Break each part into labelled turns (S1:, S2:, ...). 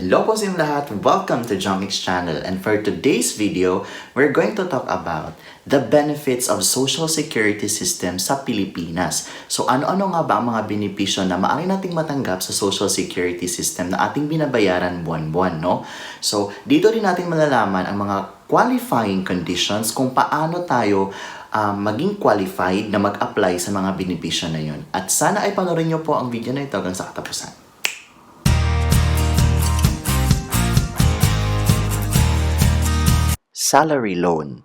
S1: Hello po sa inyong lahat! Welcome to Jongix channel, and for today's video, we're going to talk about the benefits of social security system sa Pilipinas. So ano-ano nga ba ang mga benepisyo na maaari nating matanggap sa social security system na ating binabayaran buwan-buwan, no? So dito rin natin malalaman ang mga qualifying conditions kung paano tayo maging qualified na mag-apply sa mga benepisyo na yun. At sana ay panoorin nyo po ang video na ito hanggang sa katapusan. Salary loan.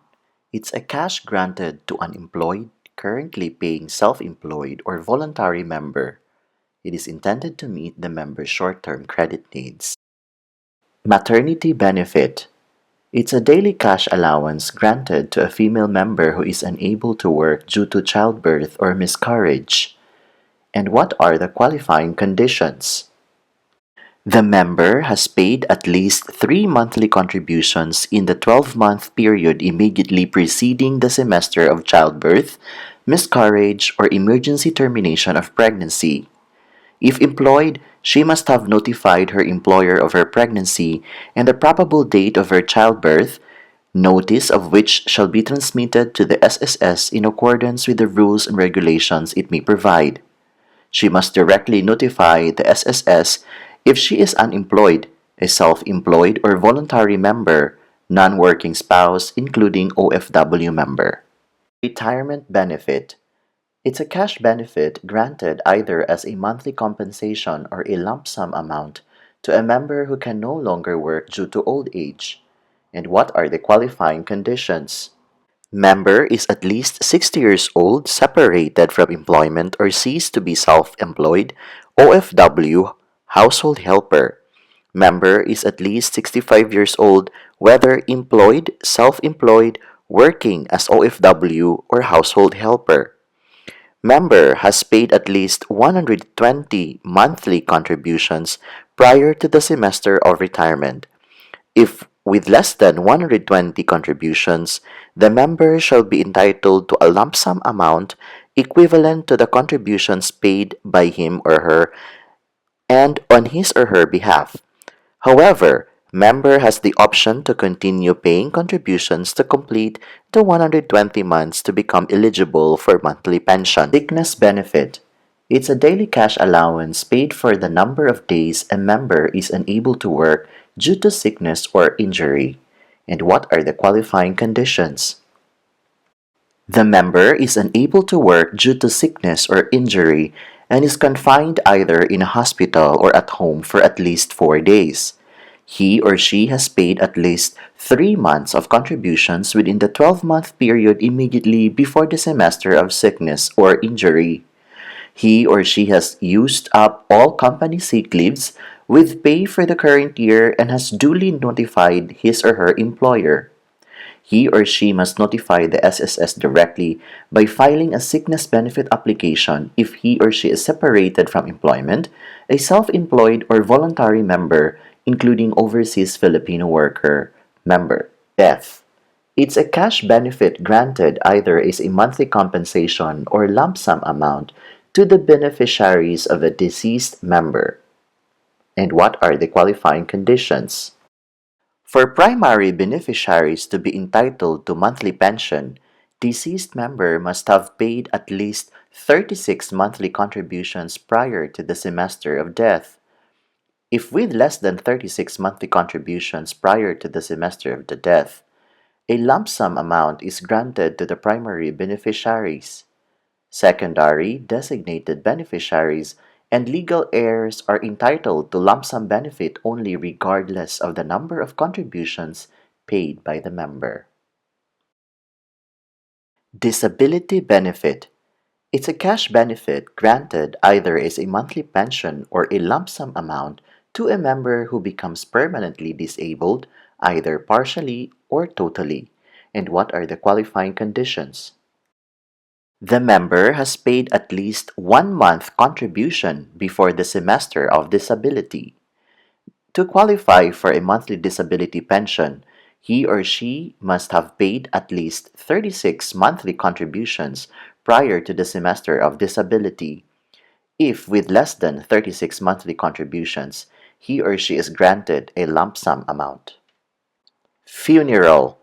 S1: It's a cash granted to unemployed, currently paying self-employed or voluntary member. It is intended to meet the member's short-term credit needs. Maternity benefit. It's a daily cash allowance granted to a female member who is unable to work due to childbirth or miscarriage. And what are the qualifying conditions? The member has paid at least 3 monthly contributions in the 12-month period immediately preceding the semester of childbirth, miscarriage, or emergency termination of pregnancy. If employed, she must have notified her employer of her pregnancy and the probable date of her childbirth, notice of which shall be transmitted to the SSS in accordance with the rules and regulations it may provide. She must directly notify the SSS if she is unemployed, a self-employed or voluntary member, non-working spouse, including OFW member. Retirement benefit. It's a cash benefit granted either as a monthly compensation or a lump sum amount to a member who can no longer work due to old age. And what are the qualifying conditions? Member is at least 60 years old, separated from employment or ceased to be self-employed, OFW, household helper. Member is at least 65 years old, whether employed, self-employed, working as OFW, or household helper. Member has paid at least 120 monthly contributions prior to the semester of retirement. If with less than 120 contributions, the member shall be entitled to a lump sum amount equivalent to the contributions paid by him or her and on his or her behalf. However, member has the option to continue paying contributions to complete the 120 months to become eligible for monthly pension. Sickness benefit. It's a daily cash allowance paid for the number of days a member is unable to work due to sickness or injury. And what are the qualifying conditions? The member is unable to work due to sickness or injury and is confined either in a hospital or at home for at least 4 days. He or she has paid at least 3 months of contributions within the 12-month period immediately before the semester of sickness or injury. He or she has used up all company sick leaves with pay for the current year and has duly notified his or her employer. He or she must notify the SSS directly by filing a sickness benefit application if he or she is separated from employment, a self-employed or voluntary member, including overseas Filipino worker, member, death. It's a cash benefit granted either as a monthly compensation or lump sum amount to the beneficiaries of a deceased member. And what are the qualifying conditions? For primary beneficiaries to be entitled to monthly pension, deceased member must have paid at least 36 monthly contributions prior to the semester of death. If with less than 36 monthly contributions prior to the semester of the death, a lump sum amount is granted to the primary beneficiaries. Secondary, designated beneficiaries, and legal heirs are entitled to lump sum benefit only regardless of the number of contributions paid by the member. Disability benefit. It's a cash benefit granted either as a monthly pension or a lump sum amount to a member who becomes permanently disabled, either partially or totally. And what are the qualifying conditions? The member has paid at least 1 month contribution before the semester of disability. To qualify for a monthly disability pension, he or she must have paid at least 36 monthly contributions prior to the semester of disability. If with less than 36 monthly contributions, he or she is granted a lump sum amount. Funeral.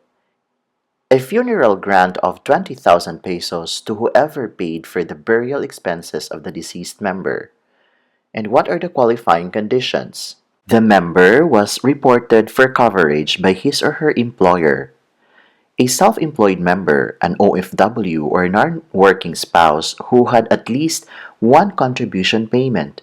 S1: A funeral grant of 20,000 pesos to whoever paid for the burial expenses of the deceased member. And what are the qualifying conditions? The member was reported for coverage by his or her employer. A self-employed member, an OFW or non-working spouse who had at least one contribution payment.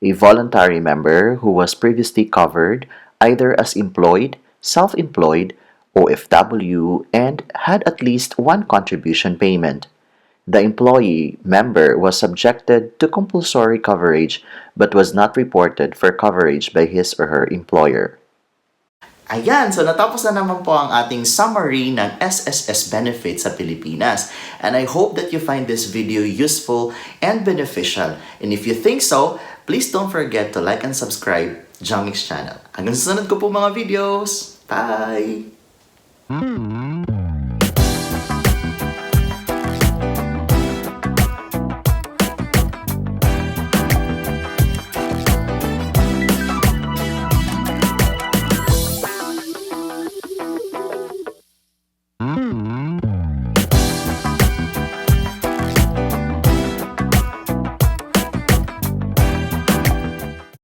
S1: A voluntary member who was previously covered either as employed, self-employed, OFW, and had at least one contribution payment. The employee member was subjected to compulsory coverage but was not reported for coverage by his or her employer. Ayan, so natapos na naman po ang ating summary ng SSS benefits sa Pilipinas. And I hope that you find this video useful and beneficial. And if you think so, please don't forget to like and subscribe Jongix channel. Hanggang sa sunod ko po mga videos. Bye!